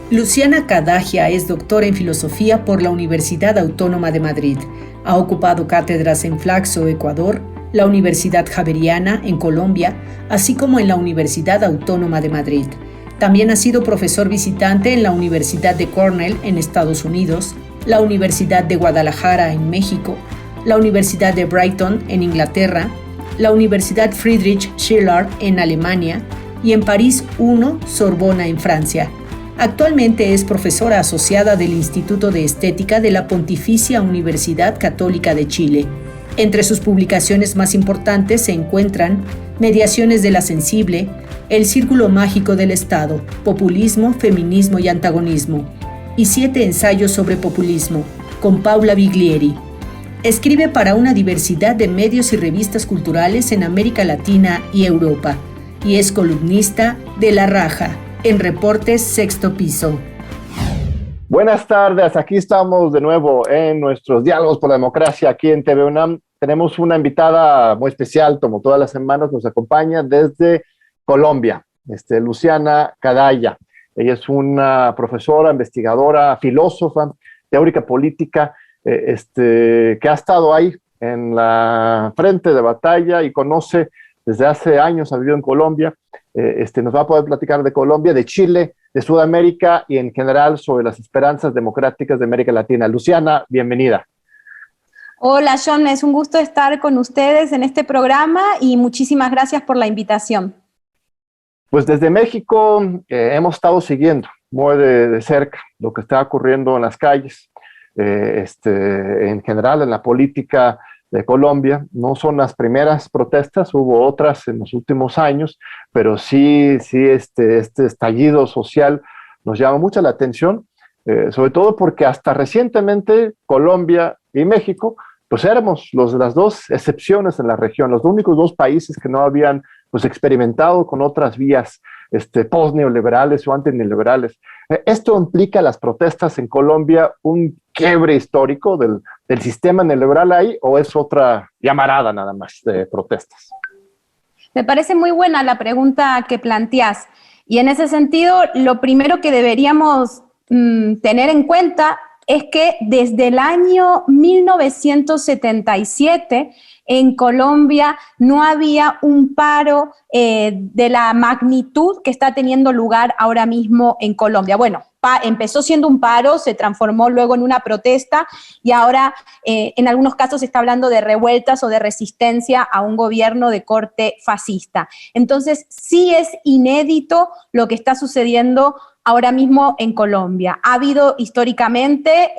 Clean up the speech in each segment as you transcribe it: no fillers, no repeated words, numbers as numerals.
Luciana Cadagia es doctora en Filosofía por la Universidad Autónoma de Madrid. Ha ocupado cátedras en Flaxo, Ecuador, la Universidad Javeriana, en Colombia, así como en la Universidad Autónoma de Madrid. También ha sido profesor visitante en la Universidad de Cornell, en Estados Unidos, la Universidad de Guadalajara, en México, la Universidad de Brighton, en Inglaterra, la Universidad Friedrich Schiller, en Alemania, y en París I, Sorbona, en Francia. Actualmente es profesora asociada del Instituto de Estética de la Pontificia Universidad Católica de Chile. Entre sus publicaciones más importantes se encuentran Mediaciones de la Sensible, El Círculo Mágico del Estado, Populismo, Feminismo y Antagonismo, y 7 ensayos sobre populismo, con Paula Biglieri. Escribe para una diversidad de medios y revistas culturales en América Latina y Europa, y es columnista de La Raja, en Reportes Sexto Piso. Buenas tardes, aquí estamos de nuevo en nuestros Diálogos por la Democracia aquí en TV UNAM. Tenemos una invitada muy especial, como todas las semanas, nos acompaña desde Colombia, Luciana Cadagia. Ella es una profesora, investigadora, filósofa, teórica política, que ha estado ahí en la frente de batalla y conoce desde hace años, ha vivido en Colombia. Nos va a poder platicar de Colombia, de Chile, de Sudamérica y en general sobre las esperanzas democráticas de América Latina. Luciana, bienvenida. Hola, John, es un gusto estar con ustedes en este programa y muchísimas gracias por la invitación. Pues desde México hemos estado siguiendo muy de cerca lo que está ocurriendo en las calles, en general en la política de Colombia. No son las primeras protestas, hubo otras en los últimos años, pero sí este estallido social nos llama mucho la atención, sobre todo porque hasta recientemente Colombia y México pues éramos las dos excepciones en la región, los únicos dos países que no habían pues experimentado con otras vías post-neoliberales o anti-neoliberales. ¿Esto implica las protestas en Colombia un quiebre histórico del sistema neoliberal ahí o es otra llamarada nada más de protestas? Me parece muy buena la pregunta que planteás y en ese sentido lo primero que deberíamos tener en cuenta es que desde el año 1977 en Colombia no había un paro de la magnitud que está teniendo lugar ahora mismo en Colombia. Bueno, empezó siendo un paro, se transformó luego en una protesta y ahora en algunos casos se está hablando de revueltas o de resistencia a un gobierno de corte fascista. Entonces, sí es inédito lo que está sucediendo ahora mismo en Colombia. Ha habido históricamente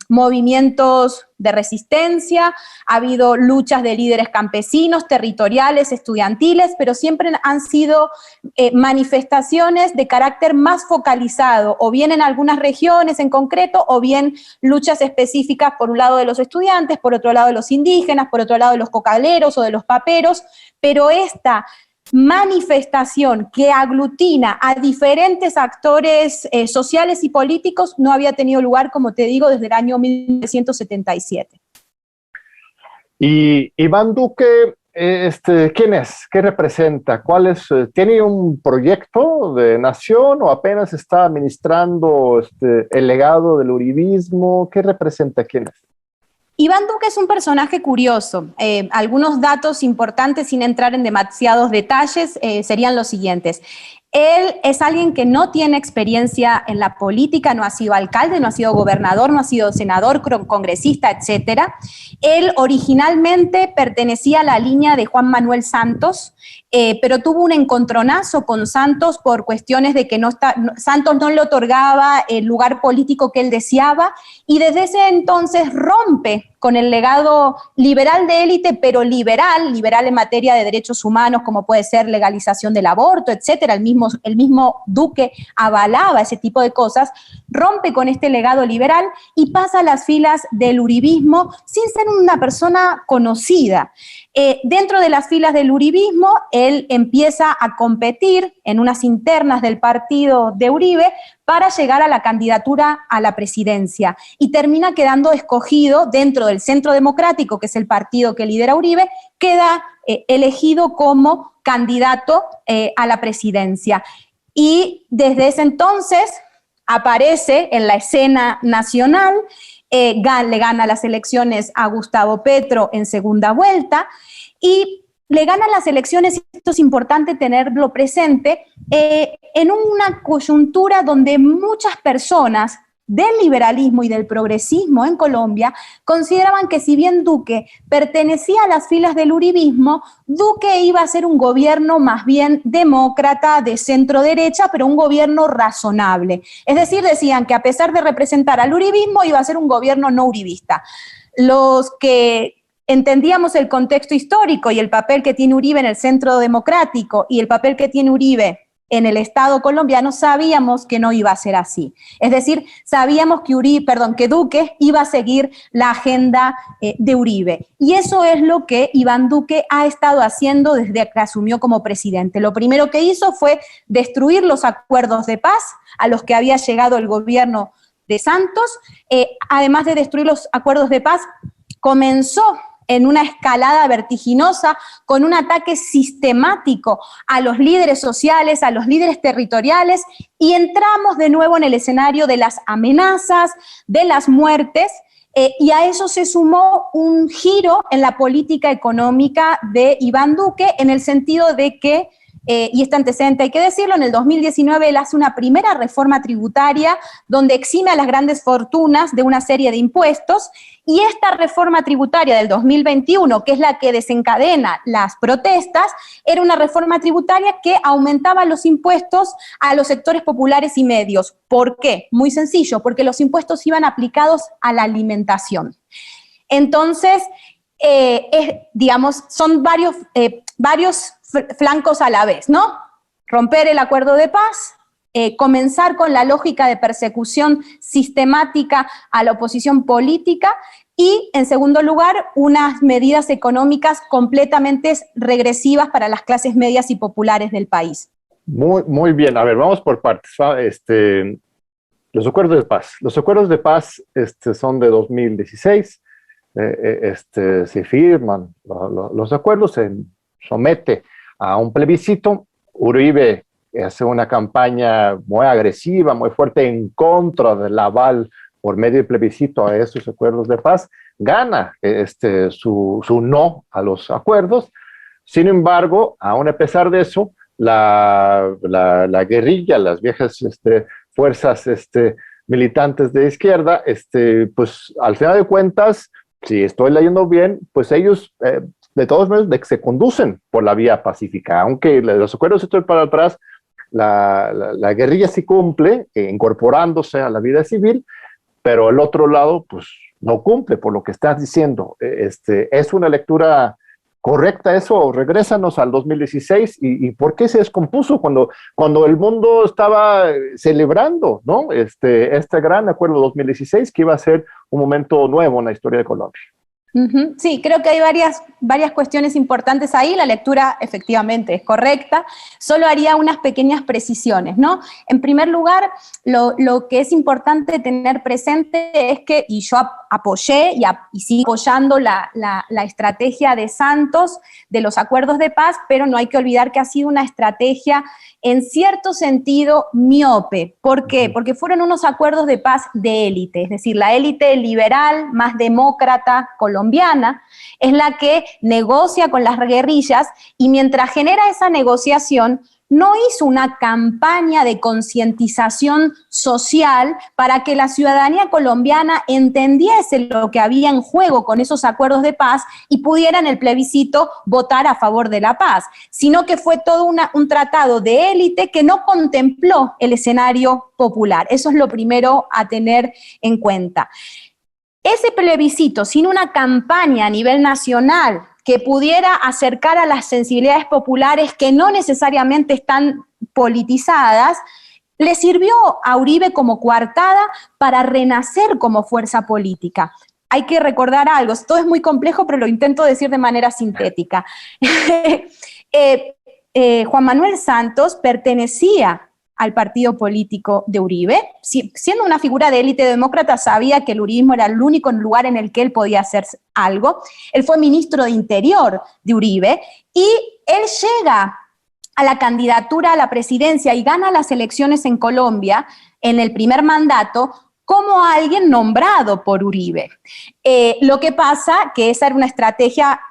movimientos de resistencia, ha habido luchas de líderes campesinos, territoriales, estudiantiles, pero siempre han sido manifestaciones de carácter más focalizado, o bien en algunas regiones en concreto, o bien luchas específicas por un lado de los estudiantes, por otro lado de los indígenas, por otro lado de los cocaleros o de los paperos, pero esta manifestación que aglutina a diferentes actores sociales y políticos no había tenido lugar, como te digo, desde el año 1977. Y Iván Duque, ¿quién es? ¿Qué representa? ¿Cuál es? ¿Tiene un proyecto de nación o apenas está administrando el legado del uribismo? ¿Qué representa? ¿Quién es? Iván Duque es un personaje curioso. Algunos datos importantes, sin entrar en demasiados detalles, serían los siguientes. Él es alguien que no tiene experiencia en la política, no ha sido alcalde, no ha sido gobernador, no ha sido senador, congresista, etc. Él originalmente pertenecía a la línea de Juan Manuel Santos, pero tuvo un encontronazo con Santos por cuestiones de que Santos no le otorgaba el lugar político que él deseaba y desde ese entonces rompe con el legado liberal de élite, pero liberal en materia de derechos humanos, como puede ser legalización del aborto, etcétera. El mismo Duque avalaba ese tipo de cosas, rompe con este legado liberal y pasa a las filas del uribismo sin ser una persona conocida. Dentro de las filas del uribismo, él empieza a competir en unas internas del partido de Uribe para llegar a la candidatura a la presidencia y termina quedando escogido dentro del Centro Democrático, que es el partido que lidera Uribe, queda elegido como candidato a la presidencia. Y desde ese entonces aparece en la escena nacional, le gana las elecciones a Gustavo Petro en segunda vuelta y le gana las elecciones, y esto es importante tenerlo presente, en una coyuntura donde muchas personas del liberalismo y del progresismo en Colombia consideraban que si bien Duque pertenecía a las filas del uribismo, Duque iba a ser un gobierno más bien demócrata, de centro derecha, pero un gobierno razonable. Es decir, decían que a pesar de representar al uribismo, iba a ser un gobierno no uribista. Los que entendíamos el contexto histórico y el papel que tiene Uribe en el centro democrático y el papel que tiene Uribe en el Estado colombiano, sabíamos que no iba a ser así. Es decir, sabíamos que Duque iba a seguir la agenda de Uribe. Y eso es lo que Iván Duque ha estado haciendo desde que asumió como presidente. Lo primero que hizo fue destruir los acuerdos de paz a los que había llegado el gobierno de Santos. Además de destruir los acuerdos de paz, comenzó en una escalada vertiginosa con un ataque sistemático a los líderes sociales, a los líderes territoriales, y entramos de nuevo en el escenario de las amenazas, de las muertes, y a eso se sumó un giro en la política económica de Iván Duque, en el sentido de que, y este antecedente hay que decirlo, en el 2019 él hace una primera reforma tributaria donde exime a las grandes fortunas de una serie de impuestos, y esta reforma tributaria del 2021, que es la que desencadena las protestas, era una reforma tributaria que aumentaba los impuestos a los sectores populares y medios. ¿Por qué? Muy sencillo, porque los impuestos iban aplicados a la alimentación. Entonces, son varios flancos a la vez, ¿no? Romper el acuerdo de paz, comenzar con la lógica de persecución sistemática a la oposición política y, en segundo lugar, unas medidas económicas completamente regresivas para las clases medias y populares del país. Muy bien. A ver, vamos por partes. Los acuerdos de paz. Los acuerdos de paz son de 2016. Se firman los acuerdos, se somete a un plebiscito. Uribe hace una campaña muy agresiva, muy fuerte en contra del aval por medio del plebiscito a esos acuerdos de paz, gana su no a los acuerdos. Sin embargo, aún a pesar de eso, la guerrilla, las viejas fuerzas militantes de izquierda, pues al final de cuentas, si estoy leyendo bien, pues ellos de todos modos se conducen por la vía pacífica, aunque los acuerdos estén para atrás. La guerrilla sí cumple, incorporándose a la vida civil, pero el otro lado pues no cumple por lo que estás diciendo. ¿Es una lectura correcta eso? Regrésanos al 2016 y ¿por qué se descompuso cuando el mundo estaba celebrando, ¿no? este gran acuerdo 2016 que iba a ser un momento nuevo en la historia de Colombia? Sí, creo que hay varias cuestiones importantes ahí. La lectura efectivamente es correcta. Solo haría unas pequeñas precisiones, ¿no? En primer lugar, lo que es importante tener presente es que, y yo apoyé y sigo apoyando la estrategia de Santos de los acuerdos de paz, pero no hay que olvidar que ha sido una estrategia en cierto sentido miope. ¿Por qué? Porque fueron unos acuerdos de paz de élite, es decir, la élite liberal más demócrata colombiana es la que negocia con las guerrillas, y mientras genera esa negociación no hizo una campaña de concientización social para que la ciudadanía colombiana entendiese lo que había en juego con esos acuerdos de paz y pudiera en el plebiscito votar a favor de la paz, sino que fue todo un tratado de élite que no contempló el escenario popular. Eso es lo primero a tener en cuenta. Ese plebiscito, sin una campaña a nivel nacional que pudiera acercar a las sensibilidades populares que no necesariamente están politizadas, le sirvió a Uribe como coartada para renacer como fuerza política. Hay que recordar algo, todo es muy complejo, pero lo intento decir de manera sintética. Juan Manuel Santos pertenecía al partido político de Uribe. Siendo una figura de élite demócrata, sabía que el uribismo era el único lugar en el que él podía hacer algo. Él fue ministro de Interior de Uribe y él llega a la candidatura a la presidencia y gana las elecciones en Colombia en el primer mandato como alguien nombrado por Uribe. Lo que pasa que esa era una estrategia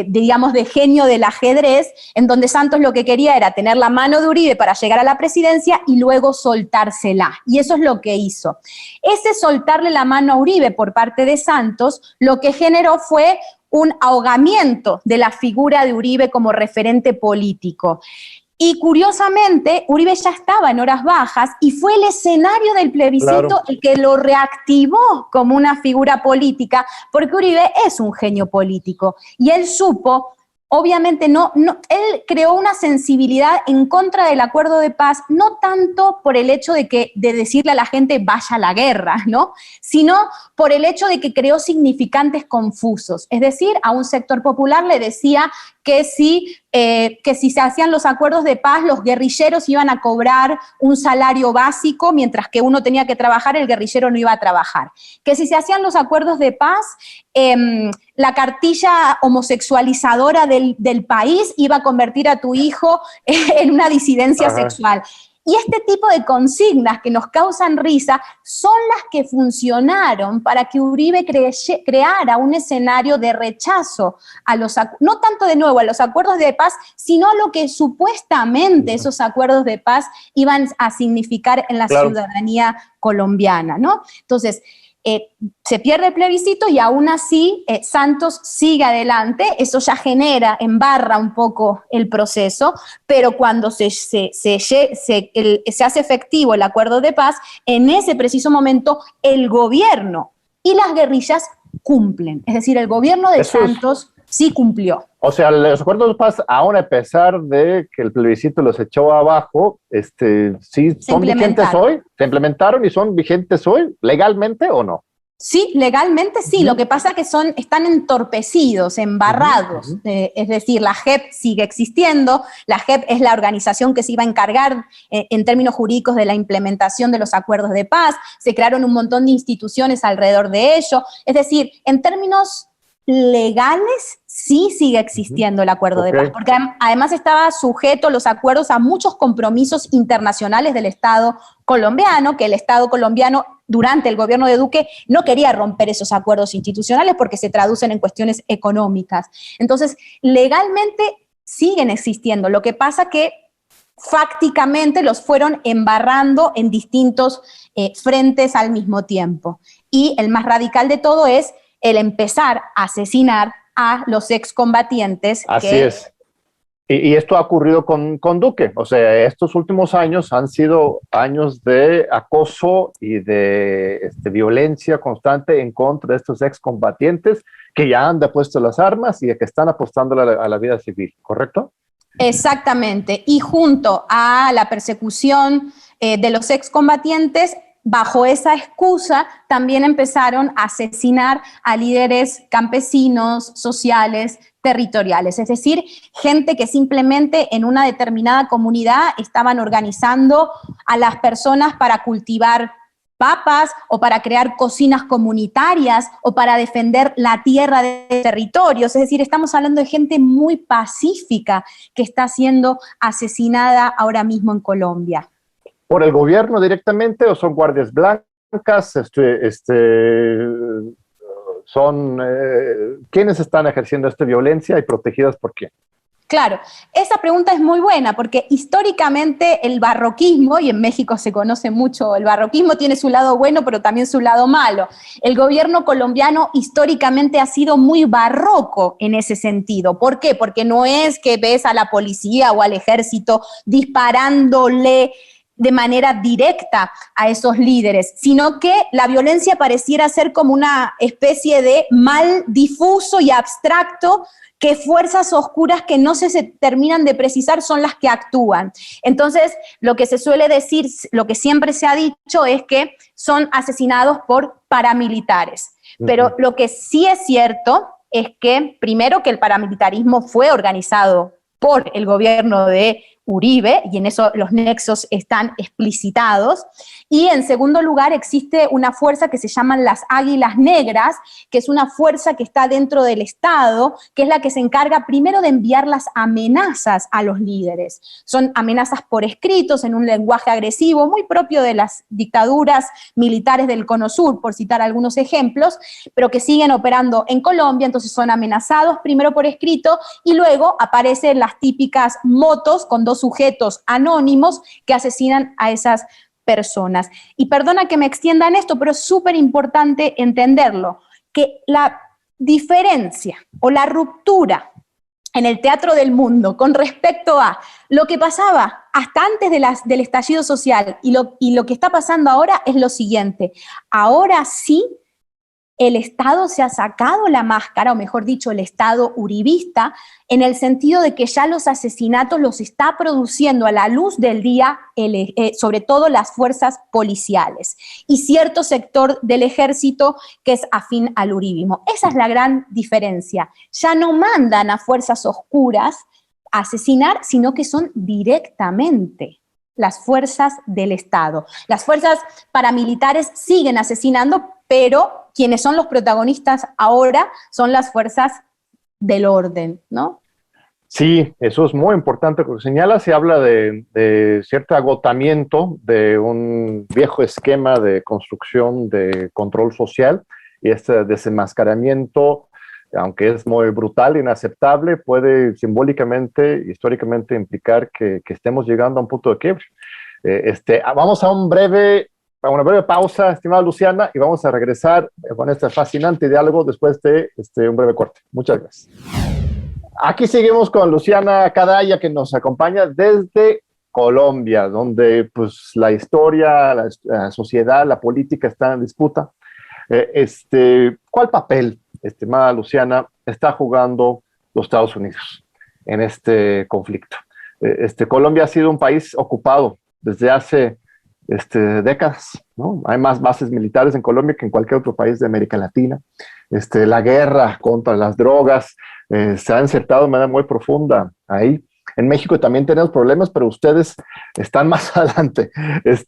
digamos, de genio del ajedrez, en donde Santos lo que quería era tener la mano de Uribe para llegar a la presidencia y luego soltársela. Y eso es lo que hizo. Ese soltarle la mano a Uribe por parte de Santos, lo que generó fue un ahogamiento de la figura de Uribe como referente político. Y curiosamente, Uribe ya estaba en horas bajas y fue el escenario del plebiscito el que lo reactivó como una figura política, porque Uribe es un genio político y él supo, obviamente él creó una sensibilidad en contra del acuerdo de paz, no tanto por el hecho de decirle a la gente vaya a la guerra, ¿no? Sino por el hecho de que creó significantes confusos. Es decir, a un sector popular le decía que si se hacían los acuerdos de paz, los guerrilleros iban a cobrar un salario básico, mientras que uno tenía que trabajar, el guerrillero no iba a trabajar. Que si se hacían los acuerdos de paz, la cartilla homosexualizadora del país iba a convertir a tu hijo en una disidencia sexual. Y este tipo de consignas que nos causan risa son las que funcionaron para que Uribe creara un escenario de rechazo a no tanto de nuevo a los acuerdos de paz, sino a lo que supuestamente esos acuerdos de paz iban a significar en la ciudadanía colombiana, ¿no? Entonces, se pierde el plebiscito y aún así Santos sigue adelante, eso ya embarra un poco el proceso, pero cuando se hace efectivo el acuerdo de paz, en ese preciso momento el gobierno y las guerrillas cumplen, es decir, el gobierno de Santos sí cumplió. O sea, los acuerdos de paz, aún a pesar de que el plebiscito los echó abajo, sí son vigentes hoy, se implementaron y son vigentes hoy, legalmente o no. Sí, legalmente sí, lo que pasa es que están entorpecidos, embarrados, es decir, la JEP sigue existiendo, la JEP es la organización que se iba a encargar en términos jurídicos de la implementación de los acuerdos de paz, se crearon un montón de instituciones alrededor de ello, es decir, en términos legales sí sigue existiendo el acuerdo de paz, porque además estaba sujeto los acuerdos a muchos compromisos internacionales del Estado colombiano, que el Estado colombiano durante el gobierno de Duque no quería romper esos acuerdos institucionales porque se traducen en cuestiones económicas. Entonces, legalmente siguen existiendo, lo que pasa que fácticamente los fueron embarrando en distintos frentes al mismo tiempo. Y el más radical de todo es el empezar a asesinar a los excombatientes. Así es. Y esto ha ocurrido con Duque. O sea, estos últimos años han sido años de acoso y de violencia constante en contra de estos excombatientes que ya han depuesto las armas y que están apostando a la vida civil, ¿correcto? Exactamente. Y junto a la persecución de los excombatientes, bajo esa excusa, también empezaron a asesinar a líderes campesinos, sociales, territoriales, es decir, gente que simplemente en una determinada comunidad estaban organizando a las personas para cultivar papas o para crear cocinas comunitarias o para defender la tierra de territorios, es decir, estamos hablando de gente muy pacífica que está siendo asesinada ahora mismo en Colombia. ¿Por el gobierno directamente o son guardias blancas? ¿Quiénes están ejerciendo esta violencia y protegidas por quién? Claro, esa pregunta es muy buena porque históricamente el barroquismo, y en México se conoce mucho, el barroquismo tiene su lado bueno pero también su lado malo. El gobierno colombiano históricamente ha sido muy barroco en ese sentido. ¿Por qué? Porque no es que ves a la policía o al ejército disparándole de manera directa a esos líderes, sino que la violencia pareciera ser como una especie de mal difuso y abstracto que fuerzas oscuras que no se terminan de precisar son las que actúan. Entonces, lo que se suele decir, lo que siempre se ha dicho es que son asesinados por paramilitares. Pero lo que sí es cierto es que, primero, que el paramilitarismo fue organizado por el gobierno de Uribe, y en eso los nexos están explicitados. Y en segundo lugar existe una fuerza que se llaman las Águilas Negras, que es una fuerza que está dentro del Estado, que es la que se encarga primero de enviar las amenazas a los líderes. Son amenazas por escritos, en un lenguaje agresivo, muy propio de las dictaduras militares del Cono Sur, por citar algunos ejemplos, pero que siguen operando en Colombia. Entonces son amenazados primero por escrito y luego aparecen las típicas motos con dos sujetos anónimos que asesinan a esas personas. Y perdona que me extienda en esto, pero es súper importante entenderlo, que la diferencia o la ruptura en el teatro del mundo con respecto a lo que pasaba hasta antes del estallido social y lo que está pasando ahora es lo siguiente. Ahora sí, el Estado se ha sacado la máscara, o mejor dicho, el Estado uribista, en el sentido de que ya los asesinatos los está produciendo a la luz del día, sobre todo las fuerzas policiales y cierto sector del ejército que es afín al uribismo. Esa es la gran diferencia. Ya no mandan a fuerzas oscuras a asesinar, sino que son directamente las fuerzas del Estado. Las fuerzas paramilitares siguen asesinando, pero quienes son los protagonistas ahora son las fuerzas del orden, ¿no? Sí, eso es muy importante, porque señala, se habla de cierto agotamiento de un viejo esquema de construcción de control social, y este desenmascaramiento, aunque es muy brutal e inaceptable, puede simbólicamente, históricamente implicar que estemos llegando a un punto de quiebre. Vamos a una breve pausa, estimada Luciana, y vamos a regresar con este fascinante diálogo después de un breve corte. Muchas gracias. Aquí seguimos con Luciana Cadaya, que nos acompaña desde Colombia, donde pues, la historia, la sociedad, la política están en disputa. ¿Cuál papel, estimada Luciana, está jugando los Estados Unidos en este conflicto? Colombia ha sido un país ocupado desde hace décadas, ¿no? Hay más bases militares en Colombia que en cualquier otro país de América Latina. La guerra contra las drogas se ha insertado de manera muy profunda ahí. En México también tenemos problemas, pero ustedes están más adelante,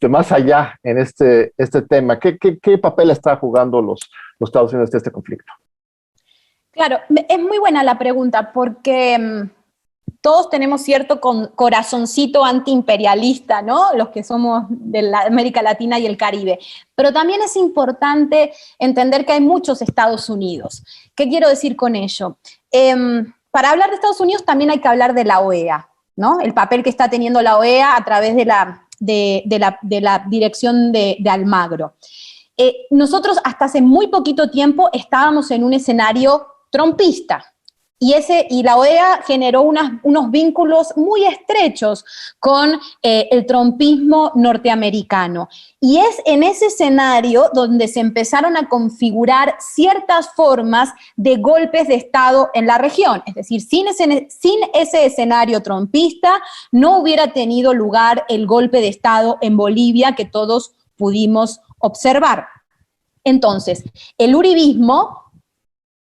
más allá en este tema. ¿Qué papel está jugando los Estados Unidos en este conflicto? Claro, es muy buena la pregunta porque todos tenemos cierto corazoncito antiimperialista, ¿no? Los que somos de la América Latina y el Caribe. Pero también es importante entender que hay muchos Estados Unidos. ¿Qué quiero decir con ello? Para hablar de Estados Unidos también hay que hablar de la OEA, ¿no? El papel que está teniendo la OEA a través de la dirección de Almagro. Nosotros hasta hace muy poquito tiempo estábamos en un escenario trumpista. Y la OEA generó unos vínculos muy estrechos con el trumpismo norteamericano. Y es en ese escenario donde se empezaron a configurar ciertas formas de golpes de Estado en la región. Es decir, sin ese escenario trumpista no hubiera tenido lugar el golpe de Estado en Bolivia que todos pudimos observar. Entonces, el uribismo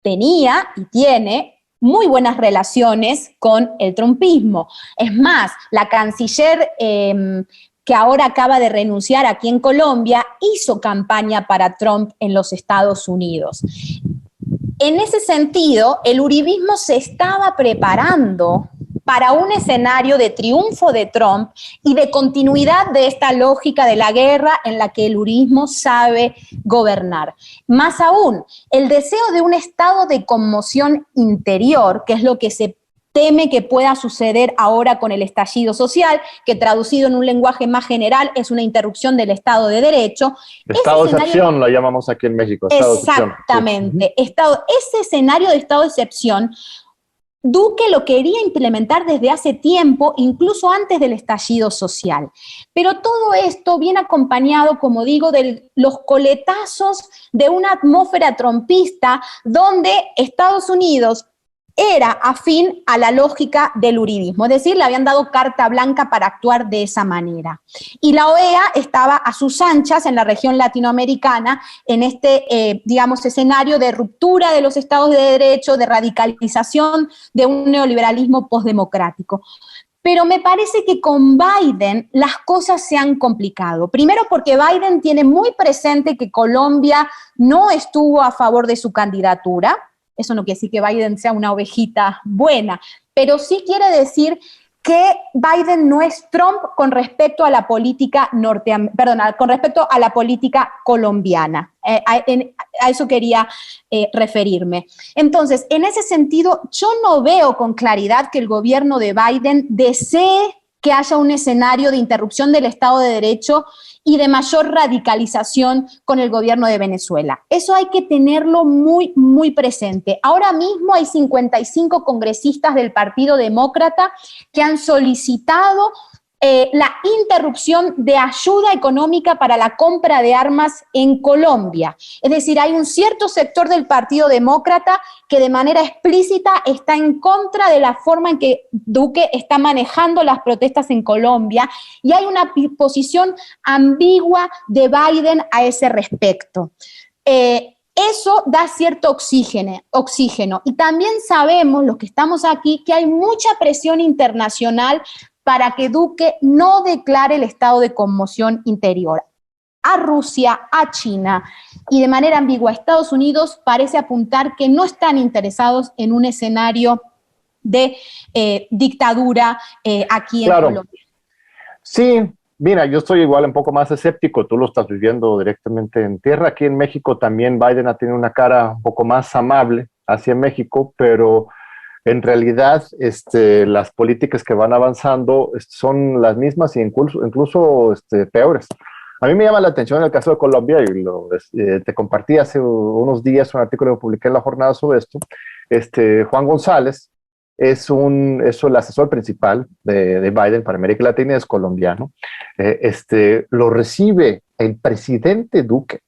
tenía y tiene muy buenas relaciones con el trumpismo. Es más, la canciller que ahora acaba de renunciar aquí en Colombia hizo campaña para Trump en los Estados Unidos. En ese sentido, el uribismo se estaba preparando para un escenario de triunfo de Trump y de continuidad de esta lógica de la guerra en la que el uribismo sabe gobernar. Más aún, el deseo de un estado de conmoción interior, que es lo que se teme que pueda suceder ahora con el estallido social, que traducido en un lenguaje más general es una interrupción del Estado de Derecho. Estado de excepción, lo llamamos aquí en México. Exactamente. Ese escenario de estado de excepción, Duque lo quería implementar desde hace tiempo, incluso antes del estallido social. Pero todo esto viene acompañado, como digo, de los coletazos de una atmósfera trumpista donde Estados Unidos era afín a la lógica del uribismo, es decir, le habían dado carta blanca para actuar de esa manera. Y la OEA estaba a sus anchas en la región latinoamericana en este, escenario de ruptura de los estados de derecho, de radicalización de un neoliberalismo postdemocrático. Pero me parece que con Biden las cosas se han complicado. Primero porque Biden tiene muy presente que Colombia no estuvo a favor de su candidatura. Eso no quiere decir que Biden sea una ovejita buena, pero sí quiere decir que Biden no es Trump con respecto a la política con respecto a la política colombiana. A eso quería referirme. Entonces, en ese sentido, yo no veo con claridad que el gobierno de Biden desee que haya un escenario de interrupción del Estado de Derecho y de mayor radicalización con el gobierno de Venezuela. Eso hay que tenerlo muy, muy presente. Ahora mismo hay 55 congresistas del Partido Demócrata que han solicitado la interrupción de ayuda económica para la compra de armas en Colombia. Es decir, hay un cierto sector del Partido Demócrata que de manera explícita está en contra de la forma en que Duque está manejando las protestas en Colombia, y hay una posición ambigua de Biden a ese respecto. Eso da cierto oxígeno. Y también sabemos, los que estamos aquí, que hay mucha presión internacional para que Duque no declare el estado de conmoción interior. A Rusia, a China y de manera ambigua a Estados Unidos parece apuntar que no están interesados en un escenario de dictadura aquí en Colombia. Sí, mira, yo estoy igual un poco más escéptico, tú lo estás viviendo directamente en tierra. Aquí en México también Biden ha tenido una cara un poco más amable hacia México, pero en realidad las políticas que van avanzando son las mismas e incluso peores. A mí me llama la atención el caso de Colombia, y te compartí hace unos días un artículo que publiqué en La Jornada sobre esto. Juan González es el asesor principal de Biden para América Latina, es colombiano. Lo recibe el presidente Duque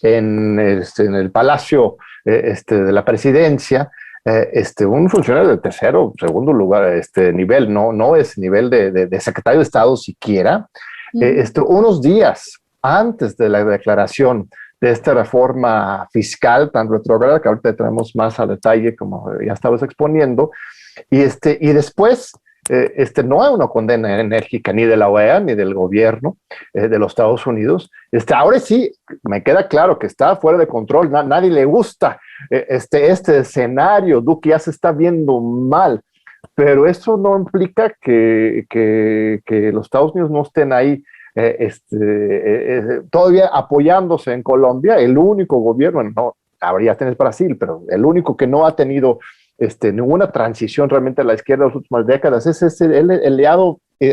en el Palacio de la Presidencia, un funcionario de tercero, segundo lugar, nivel, no es nivel de secretario de Estado siquiera. Unos días antes de la declaración de esta reforma fiscal tan retrógrada, que ahorita tenemos más a detalle, como ya estabas exponiendo, y después no hay una condena enérgica ni de la OEA ni del gobierno de los Estados Unidos. Ahora sí me queda claro que está fuera de control, nadie le gusta este escenario. Duque ya se está viendo mal, pero eso no implica que los Estados Unidos no estén ahí todavía apoyándose en Colombia. El único gobierno, no, habría tenés Brasil, pero el único que no ha tenido ninguna transición realmente a la izquierda en las últimas décadas es el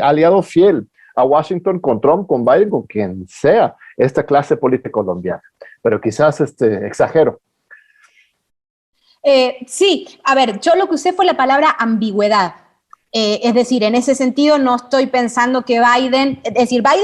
aliado fiel a Washington, con Trump, con Biden, con quien sea esta clase política colombiana. Pero quizás exagero. Sí, a ver, yo lo que usé fue la palabra ambigüedad. Es decir, en ese sentido no estoy pensando que Biden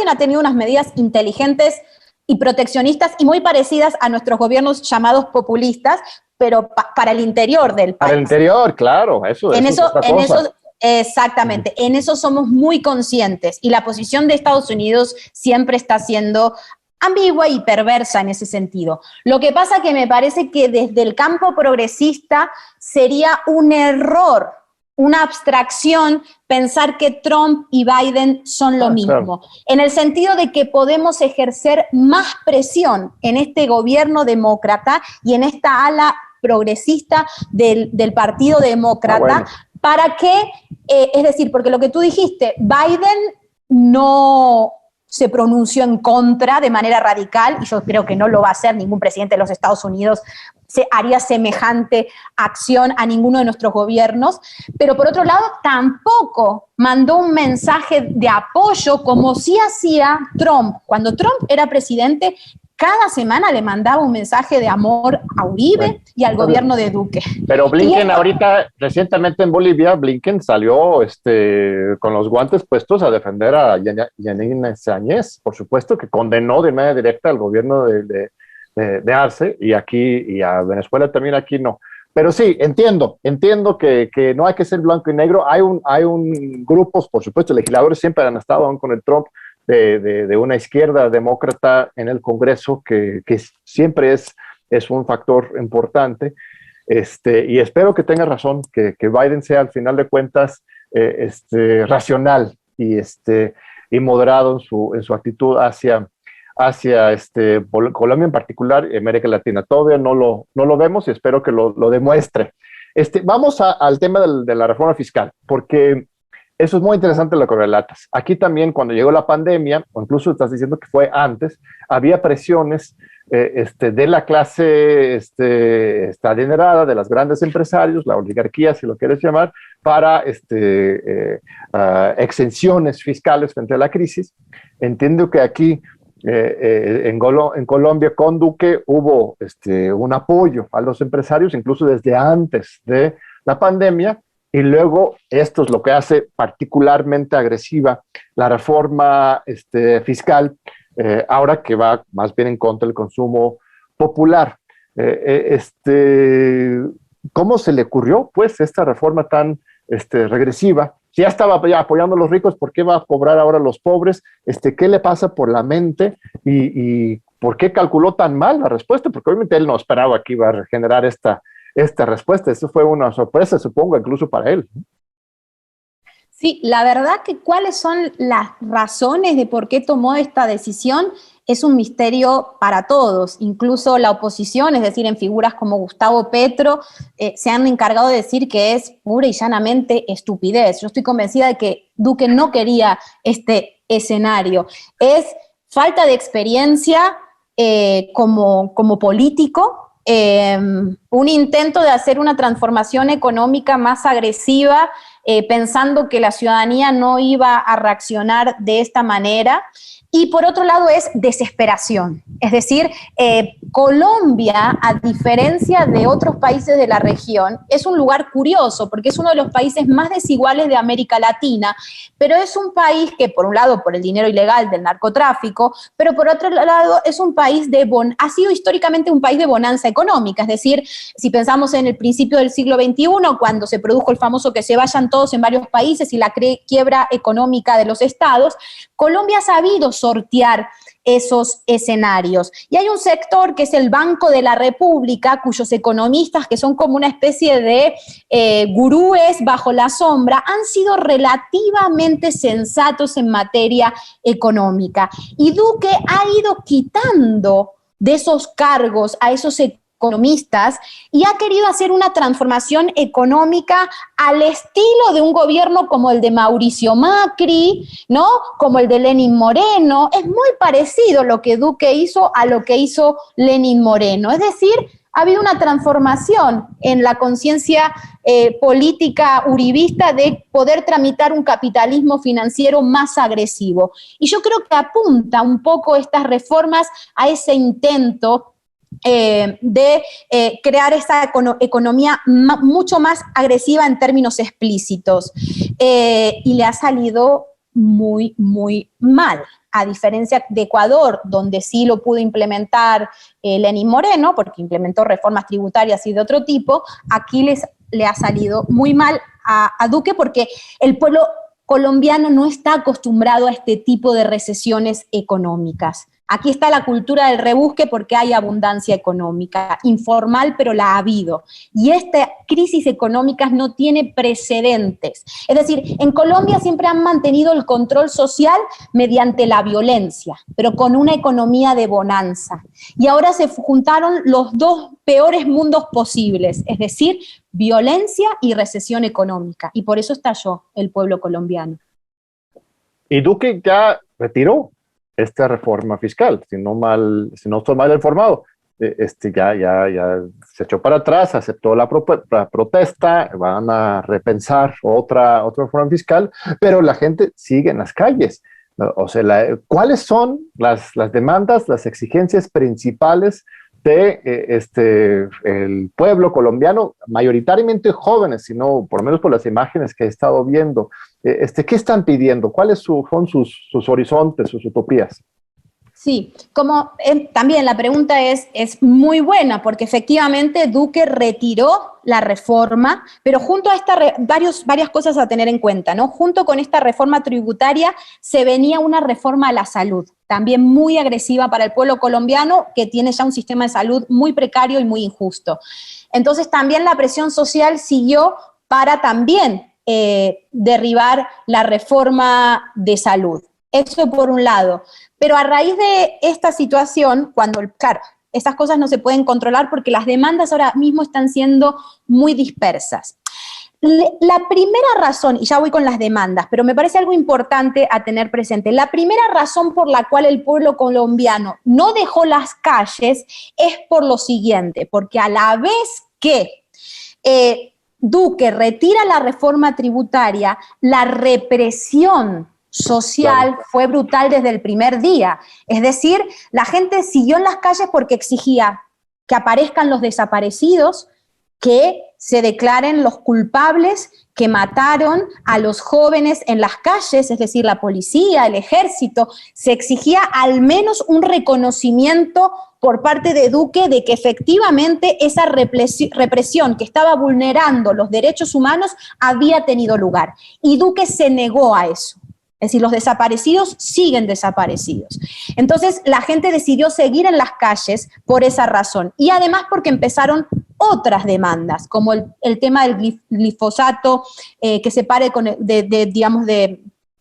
ha tenido unas medidas inteligentes y proteccionistas y muy parecidas a nuestros gobiernos llamados populistas, pero para el interior del país. Para el interior, claro, eso es otra cosa. Exactamente, en eso somos muy conscientes, y la posición de Estados Unidos siempre está siendo ambigua y perversa en ese sentido. Lo que pasa que me parece que desde el campo progresista sería un error, una abstracción, pensar que Trump y Biden son lo mismo, claro, en el sentido de que podemos ejercer más presión en este gobierno demócrata y en esta ala progresista del Partido Demócrata, para que, es decir, porque lo que tú dijiste, Biden no se pronunció en contra de manera radical, y yo creo que no lo va a hacer ningún presidente de los Estados Unidos, se haría semejante acción a ninguno de nuestros gobiernos, pero por otro lado tampoco mandó un mensaje de apoyo como sí hacía Trump. Cuando Trump era presidente, cada semana le mandaba un mensaje de amor a Uribe y al gobierno de Duque. Pero Blinken ahorita, recientemente en Bolivia, Blinken salió con los guantes puestos a defender a Yanine Áñez, por supuesto, que condenó de manera directa al gobierno de Arce, y a Venezuela también, aquí no. Pero sí, entiendo que no hay que ser blanco y negro. Hay un grupos, por supuesto, legisladores siempre han estado aún con el Trump, de una izquierda demócrata en el Congreso, que siempre es un factor importante, y espero que tenga razón, que Biden sea al final de cuentas racional y moderado en su actitud hacia Colombia en particular y América Latina. Todavía no lo vemos y espero que lo demuestre. Vamos al tema de la reforma fiscal, porque eso es muy interesante lo que relatas. Aquí también, cuando llegó la pandemia, o incluso estás diciendo que fue antes, había presiones de la clase adinerada, de los grandes empresarios, la oligarquía, si lo quieres llamar, para exenciones fiscales frente a la crisis. Entiendo que aquí en Colombia con Duque hubo un apoyo a los empresarios, incluso desde antes de la pandemia, y luego esto es lo que hace particularmente agresiva la reforma fiscal, ahora que va más bien en contra del consumo popular. ¿Cómo se le ocurrió pues esta reforma tan regresiva? Si ya estaba apoyando a los ricos, ¿por qué va a cobrar ahora a los pobres? ¿Qué le pasa por la mente? ¿Y por qué calculó tan mal la respuesta? Porque obviamente él no esperaba que iba a generar esta respuesta. Eso fue una sorpresa, supongo, incluso para él. Sí, la verdad que cuáles son las razones de por qué tomó esta decisión es un misterio para todos, incluso la oposición, es decir, en figuras como Gustavo Petro, se han encargado de decir que es pura y llanamente estupidez. Yo estoy convencida de que Duque no quería este escenario. Es falta de experiencia como político, un intento de hacer una transformación económica más agresiva, pensando que la ciudadanía no iba a reaccionar de esta manera. Y por otro lado es desesperación. Es decir, Colombia, a diferencia de otros países de la región, es un lugar curioso porque es uno de los países más desiguales de América Latina, pero es un país que, por un lado, por el dinero ilegal del narcotráfico, pero por otro lado, es un país ha sido históricamente un país de bonanza económica. Es decir, si pensamos en el principio del siglo XXI, cuando se produjo el famoso que se vayan todos en varios países y la quiebra económica de los estados, Colombia ha sabido sortear esos escenarios. Y hay un sector que es el Banco de la República, cuyos economistas, que son como una especie de gurúes bajo la sombra, han sido relativamente sensatos en materia económica. Y Duque ha ido quitando de esos cargos a esos economistas y ha querido hacer una transformación económica al estilo de un gobierno como el de Mauricio Macri, ¿no? Como el de Lenín Moreno. Es muy parecido lo que Duque hizo a lo que hizo Lenín Moreno. Es decir, ha habido una transformación en la conciencia política uribista de poder tramitar un capitalismo financiero más agresivo. Y yo creo que apunta un poco estas reformas a ese intento de crear esta economía mucho más agresiva en términos explícitos. Y le ha salido muy, muy mal. A diferencia de Ecuador, donde sí lo pudo implementar Lenín Moreno, porque implementó reformas tributarias y de otro tipo, aquí le ha salido muy mal a Duque porque el pueblo colombiano no está acostumbrado a este tipo de recesiones económicas. Aquí está la cultura del rebusque porque hay abundancia económica, informal, pero la ha habido. Y esta crisis económica no tiene precedentes. Es decir, en Colombia siempre han mantenido el control social mediante la violencia, pero con una economía de bonanza. Y ahora se juntaron los dos peores mundos posibles, es decir, violencia y recesión económica. Y por eso estalló el pueblo colombiano. Y Duque ya retiró esta reforma fiscal, si no estoy mal informado, ya se echó para atrás, aceptó la protesta, van a repensar otra reforma fiscal, pero la gente sigue en las calles. O sea, ¿cuáles son las demandas, las exigencias principales de el pueblo colombiano, mayoritariamente jóvenes, sino por lo menos por las imágenes que he estado viendo? ¿Qué están pidiendo? ¿Cuáles son sus horizontes, sus utopías? Sí, como también la pregunta es muy buena, porque efectivamente Duque retiró la reforma, pero junto a esta varias cosas a tener en cuenta, ¿no? Junto con esta reforma tributaria se venía una reforma a la salud, también muy agresiva para el pueblo colombiano, que tiene ya un sistema de salud muy precario y muy injusto. Entonces también la presión social siguió para también derribar la reforma de salud. Eso por un lado. Pero a raíz de esta situación, cuando, claro, esas cosas no se pueden controlar porque las demandas ahora mismo están siendo muy dispersas. La primera razón, y ya voy con las demandas, pero me parece algo importante a tener presente, la primera razón por la cual el pueblo colombiano no dejó las calles es por lo siguiente, porque a la vez que Duque retira la reforma tributaria, la represión social fue brutal desde el primer día. Es decir, la gente siguió en las calles porque exigía que aparezcan los desaparecidos, que se declaren los culpables que mataron a los jóvenes en las calles, es decir, la policía, el ejército. Se exigía al menos un reconocimiento por parte de Duque de que efectivamente esa represión que estaba vulnerando los derechos humanos había tenido lugar. Y Duque se negó a eso. Es decir, los desaparecidos siguen desaparecidos. Entonces, la gente decidió seguir en las calles por esa razón. Y además porque empezaron otras demandas, como el tema del glifosato, que se pare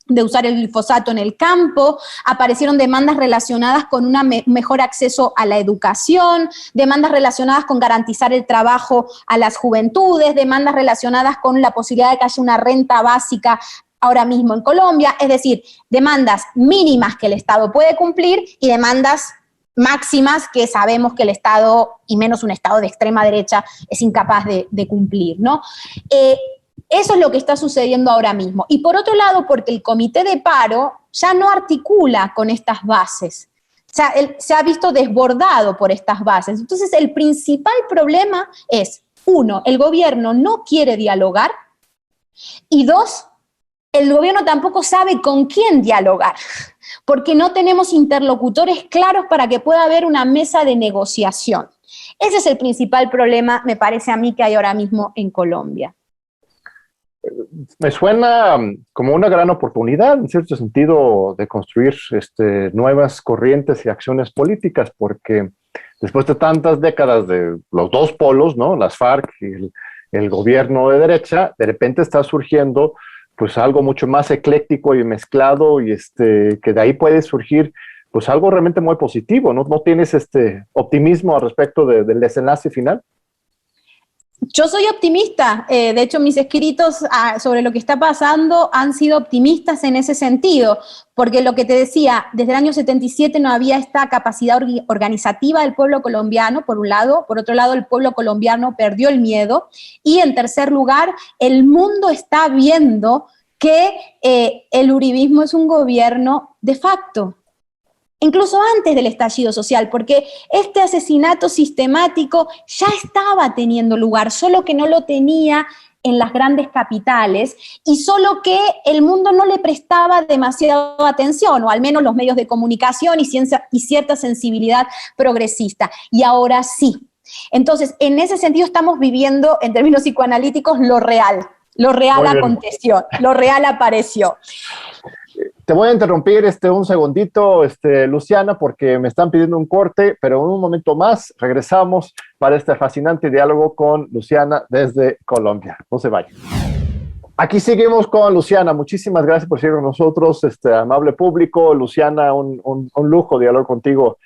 de usar el glifosato en el campo. Aparecieron demandas relacionadas con un mejor acceso a la educación, demandas relacionadas con garantizar el trabajo a las juventudes, demandas relacionadas con la posibilidad de que haya una renta básica ahora mismo en Colombia, es decir, demandas mínimas que el Estado puede cumplir y demandas máximas que sabemos que el Estado, y menos un Estado de extrema derecha, es incapaz de cumplir, ¿no? Eso es lo que está sucediendo ahora mismo. Y por otro lado, porque el comité de paro ya no articula con estas bases. O sea, se ha visto desbordado por estas bases. Entonces, el principal problema es, uno, el gobierno no quiere dialogar, y dos, el gobierno tampoco sabe con quién dialogar, porque no tenemos interlocutores claros para que pueda haber una mesa de negociación. Ese es el principal problema, me parece a mí, que hay ahora mismo en Colombia. Me suena como una gran oportunidad, en cierto sentido, de construir nuevas corrientes y acciones políticas, porque después de tantas décadas de los dos polos, ¿no? Las FARC y el gobierno de derecha, de repente está surgiendo pues algo mucho más ecléctico y mezclado, y que de ahí puede surgir pues algo realmente muy positivo. ¿No tienes optimismo al respecto del desenlace final? Yo soy optimista, de hecho mis escritos sobre lo que está pasando han sido optimistas en ese sentido, porque lo que te decía, desde el año 77 no había esta capacidad organizativa del pueblo colombiano, por un lado, por otro lado el pueblo colombiano perdió el miedo, y en tercer lugar, el mundo está viendo que el uribismo es un gobierno de facto, incluso antes del estallido social, porque este asesinato sistemático ya estaba teniendo lugar, solo que no lo tenía en las grandes capitales, y solo que el mundo no le prestaba demasiada atención, o al menos los medios de comunicación y cierta sensibilidad progresista, y ahora sí. Entonces, en ese sentido estamos viviendo, en términos psicoanalíticos, lo real aconteció, lo real apareció. Te voy a interrumpir un segundito, Luciana, porque me están pidiendo un corte, pero en un momento más regresamos para este fascinante diálogo con Luciana desde Colombia. No se vayan. Aquí seguimos con Luciana. Muchísimas gracias por seguir con nosotros, amable público. Luciana, un lujo dialogar contigo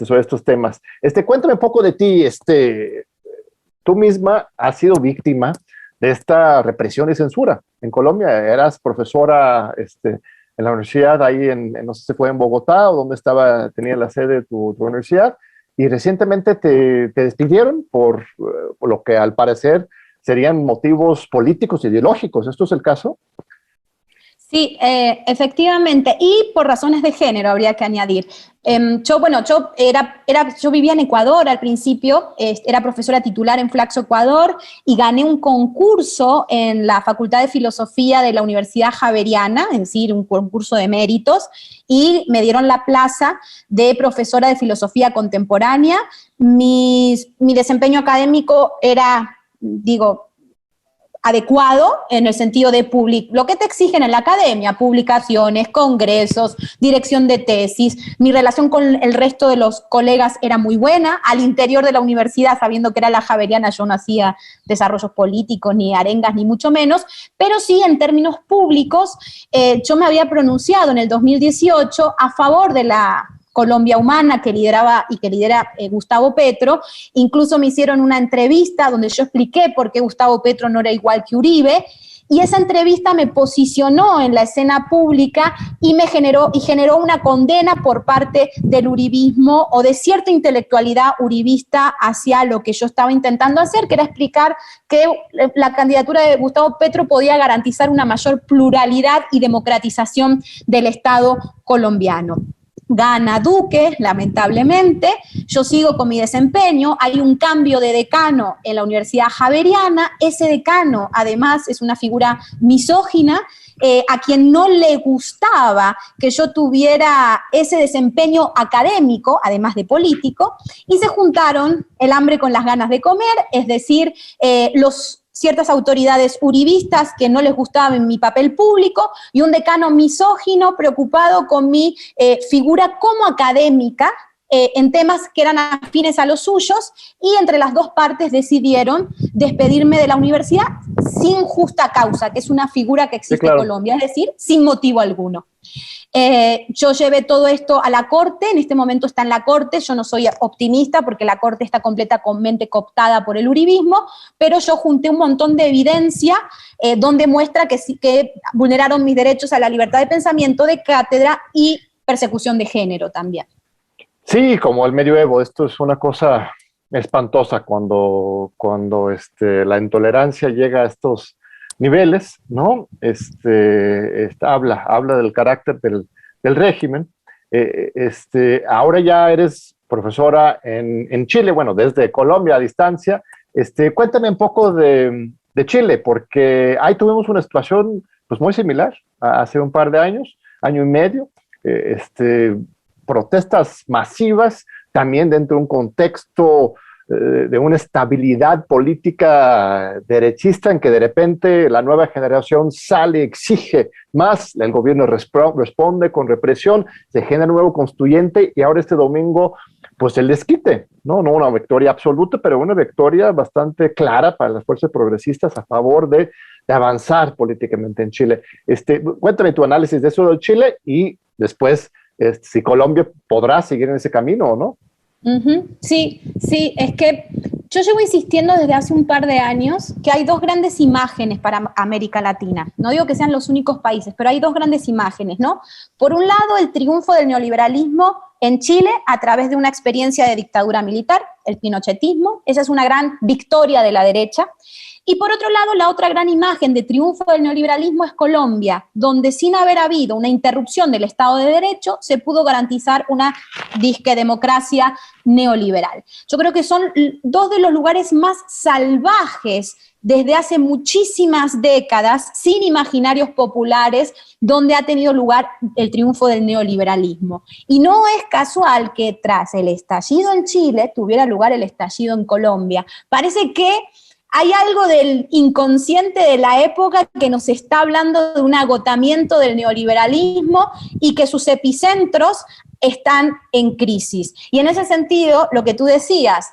sobre estos temas. Cuéntame un poco de ti. Tú misma has sido víctima de esta represión y censura en Colombia. Eras profesora en la universidad, ahí no sé si fue en Bogotá o donde tenía la sede de tu universidad, y recientemente te despidieron por lo que al parecer serían motivos políticos e ideológicos. ¿Esto es el caso? Sí, efectivamente, y por razones de género habría que añadir. Yo vivía en Ecuador al principio, era profesora titular en Flaxo, Ecuador, y gané un concurso en la Facultad de Filosofía de la Universidad Javeriana, es decir, un concurso de méritos, y me dieron la plaza de profesora de Filosofía Contemporánea. Mi desempeño académico era, adecuado en el sentido de lo que te exigen en la academia, publicaciones, congresos, dirección de tesis. Mi relación con el resto de los colegas era muy buena. Al interior de la universidad, sabiendo que era la Javeriana, yo no hacía desarrollos políticos, ni arengas, ni mucho menos, pero sí en términos públicos, yo me había pronunciado en el 2018 a favor de la Colombia Humana que lidera Gustavo Petro. Incluso me hicieron una entrevista donde yo expliqué por qué Gustavo Petro no era igual que Uribe, y esa entrevista me posicionó en la escena pública y generó una condena por parte del uribismo o de cierta intelectualidad uribista hacia lo que yo estaba intentando hacer, que era explicar que la candidatura de Gustavo Petro podía garantizar una mayor pluralidad y democratización del Estado colombiano. Gana Duque, lamentablemente, yo sigo con mi desempeño, hay un cambio de decano en la Universidad Javeriana, ese decano además es una figura misógina, a quien no le gustaba que yo tuviera ese desempeño académico, además de político, y se juntaron el hambre con las ganas de comer, es decir, ciertas autoridades uribistas que no les gustaba mi papel público y un decano misógino preocupado con mi figura como académica en temas que eran afines a los suyos, y entre las dos partes decidieron despedirme de la universidad sin justa causa, que es una figura que existe en Colombia, es decir, sin motivo alguno. Yo llevé todo esto a la Corte, en este momento está en la Corte, yo no soy optimista porque la Corte está completamente cooptada por el uribismo, pero yo junté un montón de evidencia donde muestra que vulneraron mis derechos a la libertad de pensamiento, de cátedra y persecución de género también. Sí, como el medioevo, esto es una cosa espantosa cuando la intolerancia llega a estos niveles, ¿no? Habla del carácter del régimen. Ahora ya eres profesora en Chile, bueno, desde Colombia a distancia. Cuéntame un poco de Chile, porque ahí tuvimos una situación pues muy similar hace un par de años, año y medio, protestas masivas, también dentro de un contexto de una estabilidad política derechista en que de repente la nueva generación sale, exige más, el gobierno responde con represión, se genera un nuevo constituyente y ahora este domingo pues el desquite, no una victoria absoluta, pero una victoria bastante clara para las fuerzas progresistas a favor de avanzar políticamente en Chile. Cuéntame tu análisis de eso de Chile y después si Colombia podrá seguir en ese camino o no. Sí, es que yo llevo insistiendo desde hace un par de años que hay dos grandes imágenes para América Latina. No digo que sean los únicos países, pero hay dos grandes imágenes, ¿no? Por un lado, el triunfo del neoliberalismo en Chile a través de una experiencia de dictadura militar, el pinochetismo. Esa es una gran victoria de la derecha. Y por otro lado, la otra gran imagen de triunfo del neoliberalismo es Colombia, donde sin haber habido una interrupción del Estado de Derecho, se pudo garantizar una disque democracia neoliberal. Yo creo que son dos de los lugares más salvajes desde hace muchísimas décadas, sin imaginarios populares, donde ha tenido lugar el triunfo del neoliberalismo. Y no es casual que tras el estallido en Chile tuviera lugar el estallido en Colombia. Parece que hay algo del inconsciente de la época que nos está hablando de un agotamiento del neoliberalismo y que sus epicentros están en crisis. Y en ese sentido, lo que tú decías,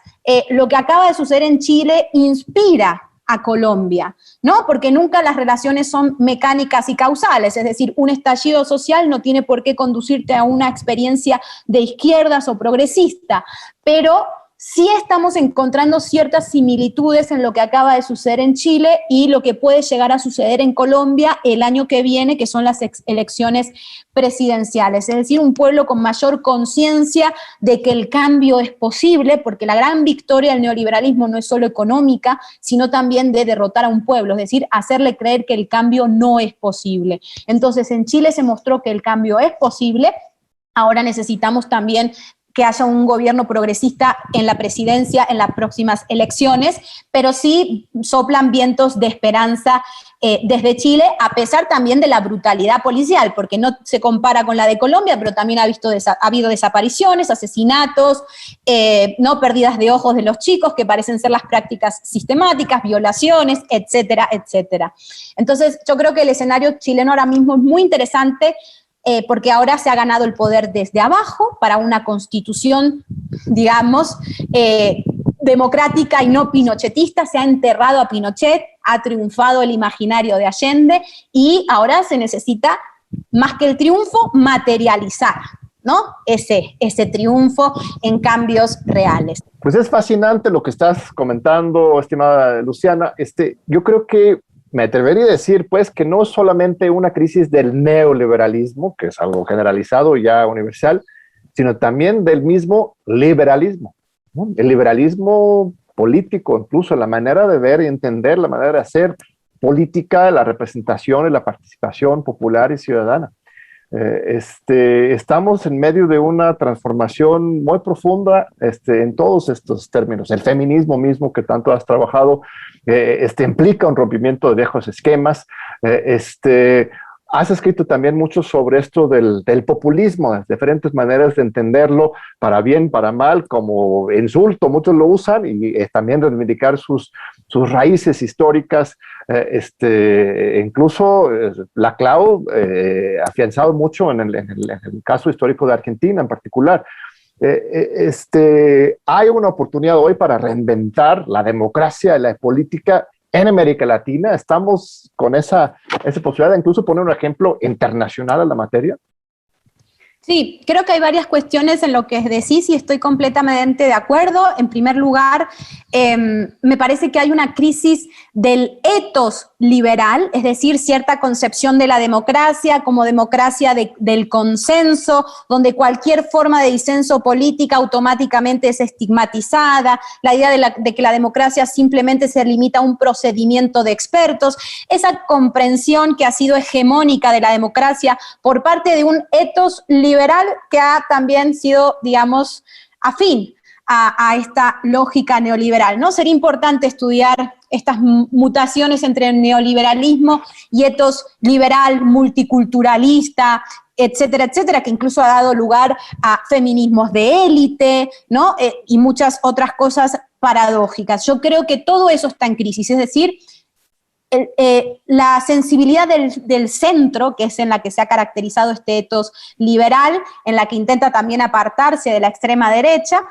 lo que acaba de suceder en Chile inspira a Colombia, ¿no? Porque nunca las relaciones son mecánicas y causales, es decir, un estallido social no tiene por qué conducirte a una experiencia de izquierdas o progresista, pero sí estamos encontrando ciertas similitudes en lo que acaba de suceder en Chile y lo que puede llegar a suceder en Colombia el año que viene, que son las elecciones presidenciales. Es decir, un pueblo con mayor conciencia de que el cambio es posible, porque la gran victoria del neoliberalismo no es solo económica, sino también de derrotar a un pueblo, es decir, hacerle creer que el cambio no es posible. Entonces, en Chile se mostró que el cambio es posible. Ahora necesitamos también que haya un gobierno progresista en la presidencia en las próximas elecciones, pero sí soplan vientos de esperanza desde Chile, a pesar también de la brutalidad policial, porque no se compara con la de Colombia, pero también ha habido desapariciones, asesinatos, no pérdidas de ojos de los chicos, que parecen ser las prácticas sistemáticas, violaciones, etcétera, etcétera. Entonces, yo creo que el escenario chileno ahora mismo es muy interesante, porque ahora se ha ganado el poder desde abajo para una constitución, digamos, democrática y no pinochetista. Se ha enterrado a Pinochet, ha triunfado el imaginario de Allende y ahora se necesita, más que el triunfo, materializar, ¿no? Ese triunfo en cambios reales. Pues es fascinante lo que estás comentando, estimada Luciana. Yo creo que me atrevería a decir, pues, que no es solamente una crisis del neoliberalismo, que es algo generalizado y ya universal, sino también del mismo liberalismo, ¿no? El liberalismo político, incluso la manera de ver y entender, la manera de hacer política, la representación y la participación popular y ciudadana. Estamos en medio de una transformación muy profunda en todos estos términos. El feminismo mismo que tanto has trabajado implica un rompimiento de viejos esquemas. Has escrito también mucho sobre esto del populismo, las diferentes maneras de entenderlo, para bien, para mal, como insulto, muchos lo usan, y también reivindicar sus raíces históricas. Incluso la CLAU afianzado mucho en el caso histórico de Argentina en particular. Hay una oportunidad hoy para reinventar la democracia y la política en América Latina. Estamos con esa posibilidad de incluso poner un ejemplo internacional a la materia. Sí, creo que hay varias cuestiones en lo que decís y estoy completamente de acuerdo. En primer lugar, me parece que hay una crisis del ethos liberal, es decir, cierta concepción de la democracia como democracia del consenso, donde cualquier forma de disenso política automáticamente es estigmatizada, la idea de que la democracia simplemente se limita a un procedimiento de expertos, esa comprensión que ha sido hegemónica de la democracia por parte de un ethos liberal que ha también sido, digamos, afín a esta lógica neoliberal, ¿no? Sería importante estudiar estas mutaciones entre el neoliberalismo y ethos liberal, multiculturalista, etcétera, etcétera, que incluso ha dado lugar a feminismos de élite, ¿no? Y muchas otras cosas paradójicas. Yo creo que todo eso está en crisis, es decir, la sensibilidad del centro, que es en la que se ha caracterizado este ethos liberal, en la que intenta también apartarse de la extrema derecha,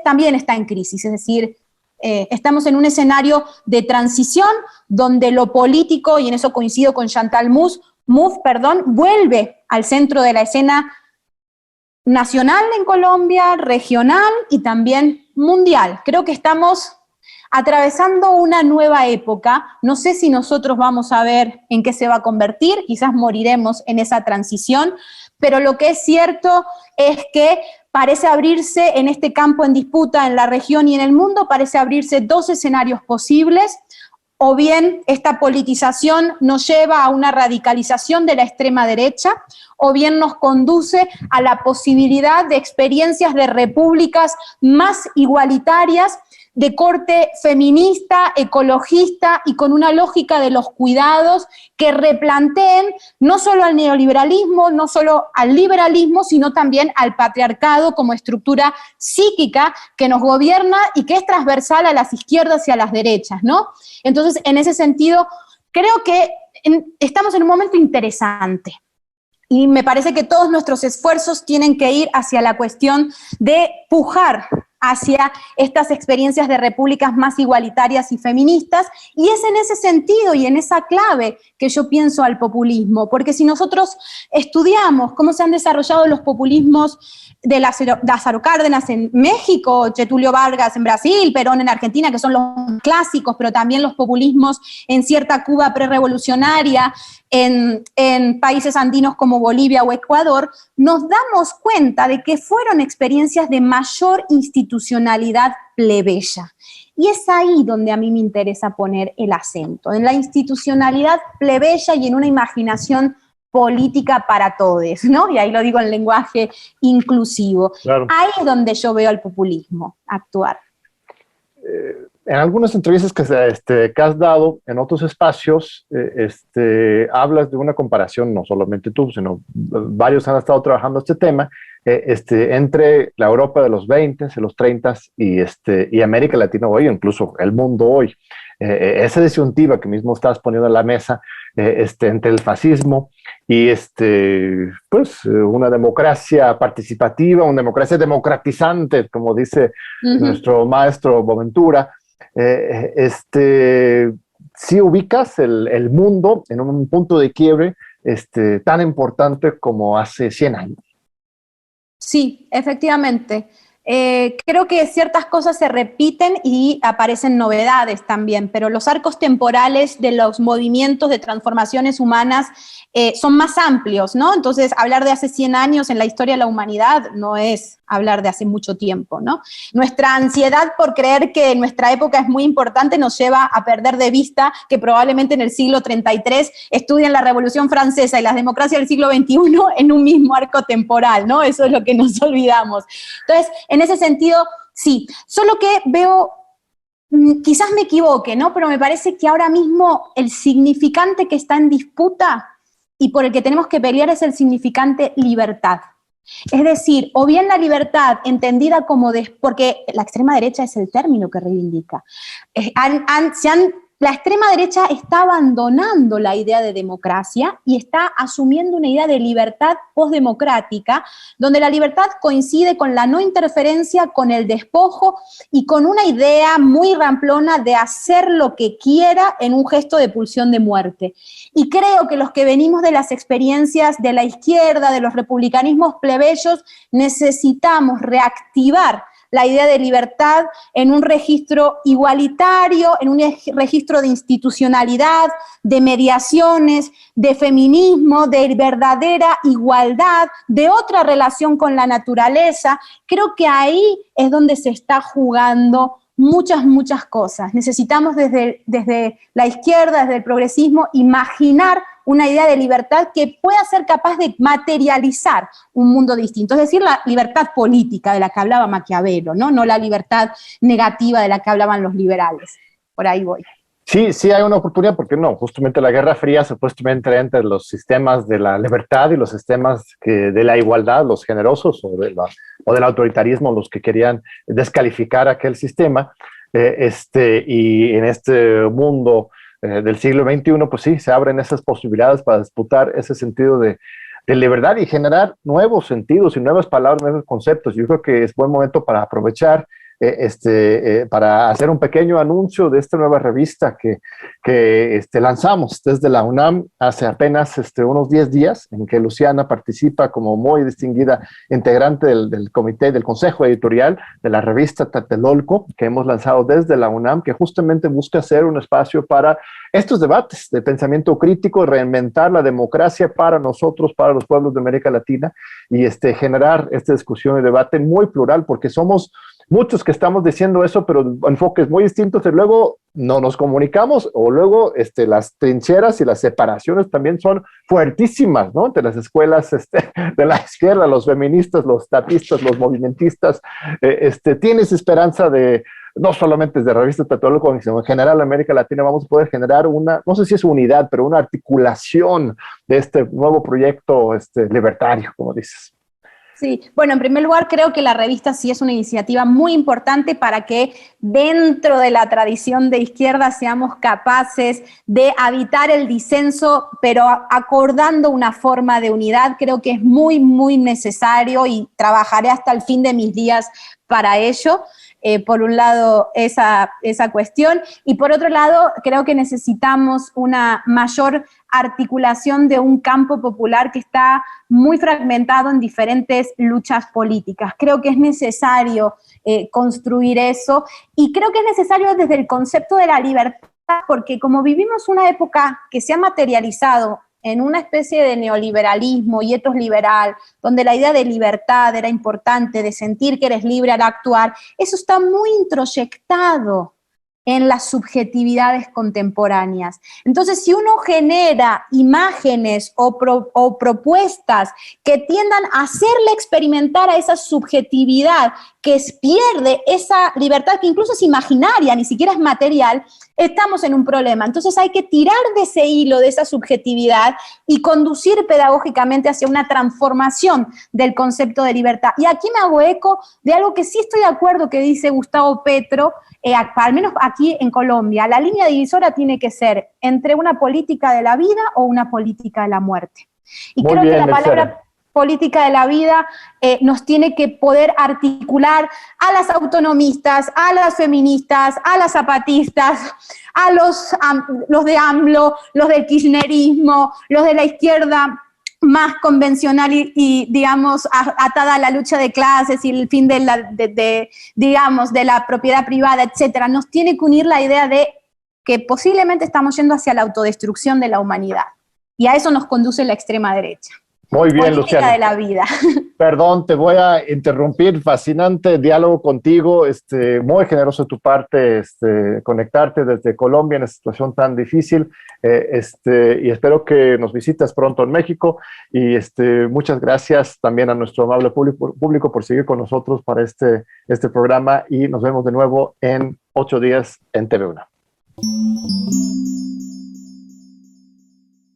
también está en crisis. Es decir, estamos en un escenario de transición donde lo político, y en eso coincido con Chantal Mouffe, vuelve al centro de la escena nacional en Colombia, regional y también mundial. Creo que estamos atravesando una nueva época. No sé si nosotros vamos a ver en qué se va a convertir, quizás moriremos en esa transición, pero lo que es cierto es que parece abrirse en este campo en disputa en la región y en el mundo, parece abrirse dos escenarios posibles. O bien esta politización nos lleva a una radicalización de la extrema derecha, o bien nos conduce a la posibilidad de experiencias de repúblicas más igualitarias, de corte feminista, ecologista y con una lógica de los cuidados que replanteen no solo al neoliberalismo, no solo al liberalismo, sino también al patriarcado como estructura psíquica que nos gobierna y que es transversal a las izquierdas y a las derechas, ¿no? Entonces, en ese sentido, creo que estamos en un momento interesante. Y me parece que todos nuestros esfuerzos tienen que ir hacia la cuestión de pujar hacia estas experiencias de repúblicas más igualitarias y feministas, y es en ese sentido y en esa clave que yo pienso al populismo, porque si nosotros estudiamos cómo se han desarrollado los populismos de Lázaro Cárdenas en México, Getúlio Vargas en Brasil, Perón en Argentina, que son los clásicos, pero también los populismos en cierta Cuba prerevolucionaria, en países andinos como Bolivia o Ecuador, nos damos cuenta de que fueron experiencias de mayor institucionalidad plebeya. Y es ahí donde a mí me interesa poner el acento, en la institucionalidad plebeya y en una imaginación política para todos, ¿no? Y ahí lo digo en lenguaje inclusivo. Claro. Ahí es donde yo veo al populismo actuar. En algunas entrevistas que has dado en otros espacios, hablas de una comparación, no solamente tú, sino varios han estado trabajando este tema, entre la Europa de los 20, de los 30 y América Latina hoy, incluso el mundo hoy. Esa disyuntiva que mismo estás poniendo en la mesa entre el fascismo y una democracia participativa, una democracia democratizante, como dice nuestro maestro Boventura. Si ubicas el mundo en un punto de quiebre tan importante como hace 100 años. Sí, efectivamente. Creo que ciertas cosas se repiten y aparecen novedades también, pero los arcos temporales de los movimientos de transformaciones humanas son más amplios, ¿no? Entonces, hablar de hace 100 años en la historia de la humanidad no es hablar de hace mucho tiempo, ¿no? Nuestra ansiedad por creer que nuestra época es muy importante nos lleva a perder de vista que probablemente en el siglo 33 estudian la Revolución Francesa y las democracias del siglo XXI en un mismo arco temporal, ¿no? Eso es lo que nos olvidamos. Entonces, en ese sentido, sí. Solo que veo, quizás me equivoque, ¿no? Pero me parece que ahora mismo el significante que está en disputa y por el que tenemos que pelear es el significante libertad. Es decir, o bien la libertad entendida como, porque la extrema derecha es el término que reivindica, la extrema derecha está abandonando la idea de democracia y está asumiendo una idea de libertad postdemocrática, donde la libertad coincide con la no interferencia, con el despojo y con una idea muy ramplona de hacer lo que quiera en un gesto de pulsión de muerte. Y creo que los que venimos de las experiencias de la izquierda, de los republicanismos plebeyos, necesitamos reactivar la idea de libertad en un registro igualitario, en un registro de institucionalidad, de mediaciones, de feminismo, de verdadera igualdad, de otra relación con la naturaleza. Creo que ahí es donde se está jugando muchas cosas. Necesitamos desde la izquierda, desde el progresismo, imaginar una idea de libertad que pueda ser capaz de materializar un mundo distinto, es decir, la libertad política de la que hablaba Maquiavelo, no la libertad negativa de la que hablaban los liberales. Por ahí voy. Sí hay una oportunidad, porque no, justamente la Guerra Fría supuestamente entre los sistemas de la libertad y los sistemas de la igualdad, los generosos, o del autoritarismo, los que querían descalificar aquel sistema, y en este mundo del siglo XXI, pues sí, se abren esas posibilidades para disputar ese sentido de libertad y generar nuevos sentidos y nuevas palabras, nuevos conceptos. Yo creo que es buen momento para aprovechar para hacer un pequeño anuncio de esta nueva revista que lanzamos desde la UNAM hace apenas unos 10 días, en que Luciana participa como muy distinguida integrante del comité, del consejo editorial de la revista Tlatelolco, que hemos lanzado desde la UNAM, que justamente busca ser un espacio para estos debates de pensamiento crítico, reinventar la democracia para nosotros, para los pueblos de América Latina, y generar esta discusión y debate muy plural, porque somos muchos que estamos diciendo eso, pero enfoques muy distintos, y luego no nos comunicamos, o luego las trincheras y las separaciones también son fuertísimas, ¿no? Entre las escuelas de la izquierda, los feministas, los tatistas, los movimentistas. Tienes esperanza de, no solamente desde Revista Tlatelolco, sino en general en América Latina, vamos a poder generar una, no sé si es unidad, pero una articulación de este nuevo proyecto libertario, como dices. Sí, bueno, en primer lugar creo que la revista sí es una iniciativa muy importante para que dentro de la tradición de izquierda seamos capaces de habitar el disenso, pero acordando una forma de unidad. Creo que es muy necesario y trabajaré hasta el fin de mis días para ello. Por un lado, esa cuestión, y por otro lado, creo que necesitamos una mayor articulación de un campo popular que está muy fragmentado en diferentes luchas políticas. Creo que es necesario construir eso, y creo que es necesario desde el concepto de la libertad, porque como vivimos una época que se ha materializado en una especie de neoliberalismo y etos liberal, donde la idea de libertad era importante, de sentir que eres libre al actuar, eso está muy introyectado en las subjetividades contemporáneas. Entonces, si uno genera imágenes o propuestas que tiendan a hacerle experimentar a esa subjetividad que pierde esa libertad que incluso es imaginaria, ni siquiera es material, estamos en un problema. Entonces hay que tirar de ese hilo, de esa subjetividad y conducir pedagógicamente hacia una transformación del concepto de libertad. Y aquí me hago eco de algo que sí estoy de acuerdo que dice Gustavo Petro, al menos aquí en Colombia. La línea divisora tiene que ser entre una política de la vida o una política de la muerte. Y Muy creo bien, que la palabra política de la vida nos tiene que poder articular a las autonomistas, a las feministas, a las zapatistas, a los de AMLO, los del kirchnerismo, los de la izquierda más convencional y digamos, atada a la lucha de clases y el fin de la propiedad privada, etcétera. Nos tiene que unir la idea de que posiblemente estamos yendo hacia la autodestrucción de la humanidad. Y a eso nos conduce la extrema derecha. Muy bien, política Luciana. de la vida. Perdón, te voy a interrumpir. Fascinante diálogo contigo. Muy generoso de tu parte conectarte desde Colombia en esta situación tan difícil. Y espero que nos visites pronto en México. Y muchas gracias también a nuestro amable público por seguir con nosotros para este programa. Y nos vemos de nuevo en 8 días en TV1.